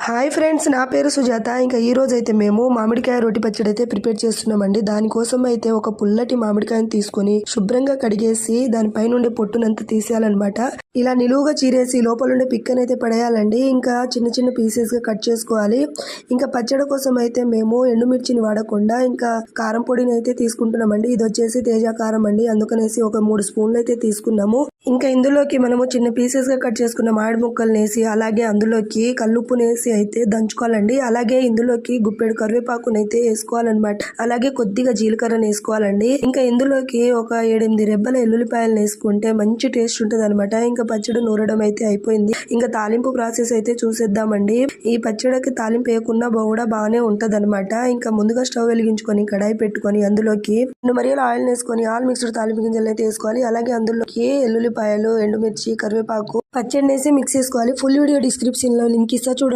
Hi friends, నా పేరు సుజాత. ఇంకా ఈ రోజు అయితే మేము మామిడికాయ రోటి పచ్చడి అయితే ప్రిపేర్ చేస్తున్నామండి. దానికోసం అయితే ఒక పుల్లటి మామిడికాయని తీసుకొని శుభ్రంగా కడిగేసి దానిపైన ఉండే పొట్టునంతా తీసేయాలన్నమాట. ఇలా నిలువుగా చీరేసి లోపల ఉండే పిక్కనైతే పడేయాలండి. ఇంకా చిన్న చిన్న పీసెస్ గా కట్ చేసుకోవాలి. ఇంకా పచ్చడి కోసం అయితే మేము ఎండుమిర్చిని వాడకుండా ఇంకా కారం పొడిని అయితే తీసుకుంటున్నామండి. ఇది వచ్చేసి తేజ కారం అండి. అందుకనేసి ఒక 3 స్పూన్లు అయితే తీసుకున్నాము. ఇంకా ఇందులోకి మనము చిన్న పీసెస్ గా కట్ చేసుకున్న మామిడి ముక్కలు వేసి అలాగే అందులోకి కల్లుప్పునేసి అయితే దంచుకోవాలండి. అలాగే ఇందులోకి గుప్పెడు కరివేపాకునైతే వేసుకోవాలన్నమాట. అలాగే కొద్దిగా జీలకర్రను వేసుకోవాలండి. ఇంకా ఇందులోకి ఒక 7-8 రెబ్బల ఎల్లుల్లిపాయలు వేసుకుంటే మంచి టేస్ట్ ఉంటది అనమాట. ఇంకా పచ్చడి నూరడం అయితే అయిపోయింది. ఇంకా తాలింపు ప్రాసెస్ అయితే చూసేద్దామండి. ఈ పచ్చడికి తాలింపు వేయకుండా కూడా బాగానే ఉంటది అనమాట. ఇంకా ముందుగా స్టవ్ వెలిగించుకొని కడాయి పెట్టుకొని అందులోకి 2 మరియలు ఆయిల్ వేసుకొని ఆల్ మిక్స్డ్ తాలింపు గింజలు అయితే వేసుకోవాలి. అలాగే అందులోకి ఎల్లుల్లిపాయలు, ఎండుమిర్చి, కరివేపాకు, పచ్చడి వేసి మిక్స్ చేసుకోవాలి. ఫుల్ వీడియో డిస్క్రిప్షన్ లో లింక్ ఇస్తా చూడండి.